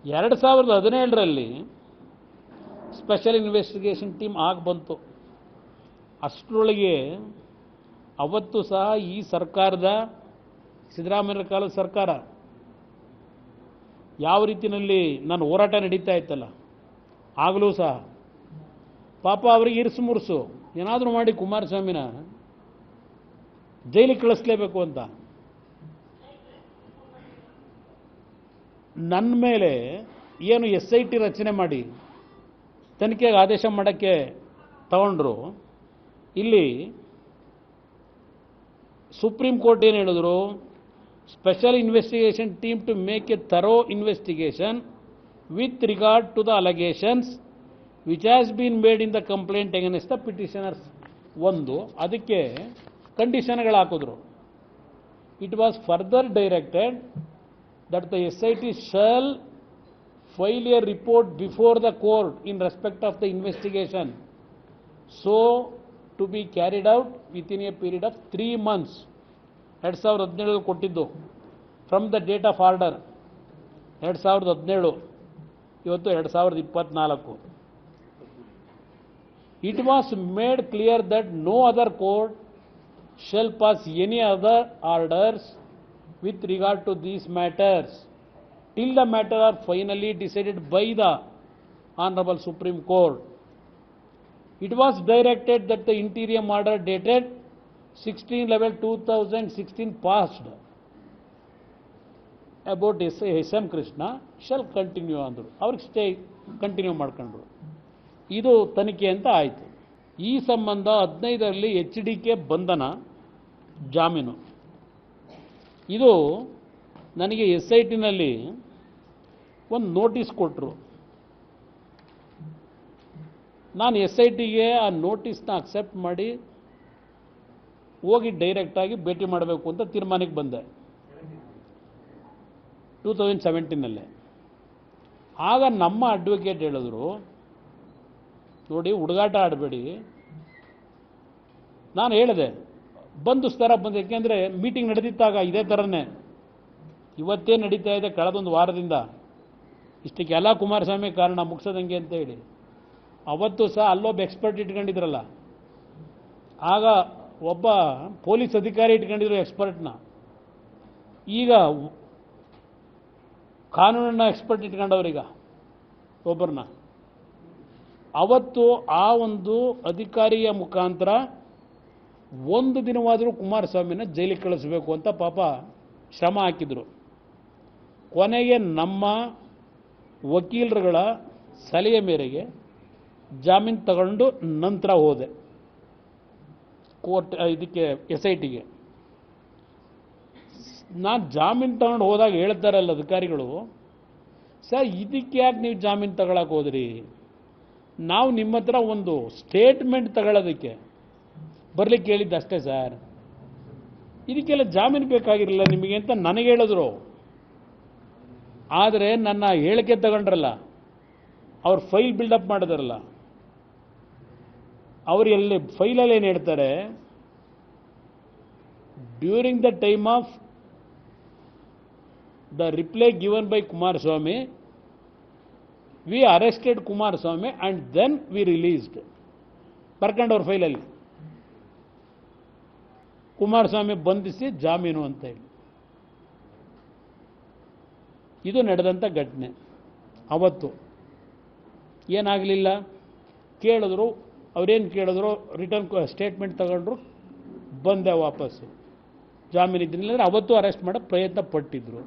2017ರಲ್ಲಿ special investigation team ಆಗಿ ಬಂತು. ಅಷ್ಟರೊಳಗೆ ಅವತ್ತು ಸಹ ಈ ಸರ್ಕಾರದ ಸಿದ್ದರಾಮಯ್ಯ ಕಾಲದ ಸರ್ಕಾರ ಯಾವ ರೀತಿಯಲ್ಲಿ ನಾನು ಹೋರಾಟ ನಡೀತಾ ಇತ್ತಲ್ಲ, ಆಗಲೂ ಸಹ ಪಾಪ ಅವರಿಗೆ ಇರಿಸು ಮುರುಸು ಏನಾದರೂ ಮಾಡಿ ಕುಮಾರಸ್ವಾಮಿನ ಜೈಲಿಗೆ ಕಳಿಸ್ಲೇಬೇಕು ಅಂತ ನನ್ನ ಮೇಲೆ ಏನು SIT ರಚನೆ ಮಾಡಿ ತನಿಖೆಗೆ ಆದೇಶ ಮಾಡೋಕ್ಕೆ ತಗೊಂಡ್ರು. ಇಲ್ಲಿ ಸುಪ್ರೀಂ ಕೋರ್ಟ್ ಏನು ಹೇಳಿದ್ರು, special investigation team to make a thorough investigation with regard to the allegations which has been made in the complaint against the petitioners. ಒಂದು ಅದಕ್ಕೆ ಕಂಡೀಷನ್ಗಳು ಹಾಕಿದ್ರು. It was further directed that the SIT shall file a report before the court in respect of the investigation, so to be carried out within a period of 3 months. 2017 ಕೊಟ್ಟಿದ್ದು from the date of order 2017, ಇವತ್ತು 2024. It was made clear that no other court shall pass any other orders with regard to these matters till the matter are finally decided by the Honorable Supreme Court. It was directed that the interim order dated 16/11/2016 passed about SM Krishna shall continue ಅಂದರು. ಅವ್ರಿಗೆ stay continue ಮಾಡ್ಕೊಂಡ್ರು. ಇದು ತನಿಖೆ ಅಂತ ಆಯಿತು. ಈ ಸಂಬಂಧ 15ರಲ್ಲಿ HDK ಬಂಧನ, ಜಾಮೀನು. ಇದು ನನಗೆ SITನಲ್ಲಿ ಒಂದು ನೋಟಿಸ್ ಕೊಟ್ಟರು. ನಾನು SITಗೆ ಆ ನೋಟಿಸ್ನ ಅಕ್ಸೆಪ್ಟ್ ಮಾಡಿ ಹೋಗಿ ಡೈರೆಕ್ಟಾಗಿ ಭೇಟಿ ಮಾಡಬೇಕು ಅಂತ ತೀರ್ಮಾನಕ್ಕೆ ಬಂದೆ 2017ನಲ್ಲೇ. ಆಗ ನಮ್ಮ ಅಡ್ವೊಕೇಟ್ ಹೇಳಿದ್ರು, ನೋಡಿ ಹುಡುಗಾಟ ಆಡಬೇಡಿ. ನಾನು ಹೇಳಿದೆ ಬಂಧಿಸ್ತಾರ ಬಂದು, ಯಾಕೆಂದರೆ ಮೀಟಿಂಗ್ ನಡೆದಿತ್ತಾಗ ಇದೇ ಥರನೇ ಇವತ್ತೇ ನಡೀತಾ ಇದೆ ಕಳೆದೊಂದು ವಾರದಿಂದ. ಇಷ್ಟಕ್ಕೆಲ್ಲ ಕುಮಾರಸ್ವಾಮಿ ಕಾರಣ ಮುಗಿಸೋದಂಗೆ ಅಂತ ಹೇಳಿ ಅವತ್ತು ಸಹ ಅಲ್ಲೊಬ್ಬ ಎಕ್ಸ್ಪರ್ಟ್ ಇಟ್ಕೊಂಡಿದ್ರಲ್ಲ, ಆಗ ಒಬ್ಬ ಪೊಲೀಸ್ ಅಧಿಕಾರಿ ಇಟ್ಕೊಂಡಿದ್ರು ಎಕ್ಸ್ಪರ್ಟ್ನ, ಈಗ ಕಾನೂನನ್ನ ಎಕ್ಸ್ಪರ್ಟ್ ಇಟ್ಕೊಂಡವ್ರೀಗ ಒಬ್ಬರನ್ನ. ಅವತ್ತು ಆ ಒಂದು ಅಧಿಕಾರಿಯ ಮುಖಾಂತರ ಒಂದು ದಿನವಾದರೂ ಕುಮಾರಸ್ವಾಮಿನ ಜೈಲಿಗೆ ಕಳಿಸಬೇಕು ಅಂತ ಪಾಪ ಶ್ರಮ ಹಾಕಿದರು. ಕೊನೆಗೆ ನಮ್ಮ ವಕೀಲರುಗಳ ಸಲಹೆ ಮೇರೆಗೆ ಜಾಮೀನು ತಗೊಂಡು ನಂತರ ಹೋದೆ ಕೋರ್ಟ್ ಇದಕ್ಕೆ SITಗೆ. ನಾನು ಜಾಮೀನು ತಗೊಂಡು ಹೋದಾಗ ಹೇಳ್ತಾರಲ್ಲ ಅಧಿಕಾರಿಗಳು, ಸರ್ ಇದಕ್ಕೆ ಯಾಕೆ ನೀವು ಜಾಮೀನು ತಗೊಳಕ್ಕೆ ಹೋದ್ರಿ, ನಾವು ನಿಮ್ಮ ಹತ್ರ ಒಂದು ಸ್ಟೇಟ್ಮೆಂಟ್ ತಗೊಳ್ಳೋದಕ್ಕೆ ಬರಲಿಕ್ಕೆ ಹೇಳಿದ್ದು ಅಷ್ಟೇ ಸರ್, ಇದಕ್ಕೆಲ್ಲ ಜಾಮೀನು ಬೇಕಾಗಿರಲಿಲ್ಲ ನಿಮಗೆ ಅಂತ ನನಗೆ ಹೇಳಿದ್ರು. ಆದರೆ ನನ್ನ ಹೇಳಿಕೆ ತಗೊಂಡ್ರಲ್ಲ, ಅವ್ರು ಫೈಲ್ ಬಿಲ್ಡಪ್ ಮಾಡಿದ್ರಲ್ಲ, ಅವರು ಎಲ್ಲಿ ಫೈಲಲ್ಲಿ ಏನು ಹೇಳ್ತಾರೆ, during the time of the reply given by Kumaraswamy we arrested Kumaraswamy and then we released ಬರ್ಕೊಂಡವ್ರ ಫೈಲಲ್ಲಿ ಕುಮಾರಸ್ವಾಮಿ ಬಂಧಿಸಿ ಜಾಮೀನು ಅಂತ ಹೇಳಿ. ಇದು ನಡೆದಂಥ ಘಟನೆ. ಅವತ್ತು ಏನಾಗಲಿಲ್ಲ, ಕೇಳಿದ್ರು, ಅವರೇನು ಕೇಳಿದ್ರು, ರಿಟರ್ನ್ ಸ್ಟೇಟ್ಮೆಂಟ್ ತಗೊಂಡ್ರು, ಬಂದೆ ವಾಪಸ್ಸು. ಜಾಮೀನು ಇದ್ದಿಲ್ಲ, ಅವತ್ತು ಅರೆಸ್ಟ್ ಮಾಡೋಕ್ಕೆ ಪ್ರಯತ್ನ ಪಟ್ಟಿದ್ರು.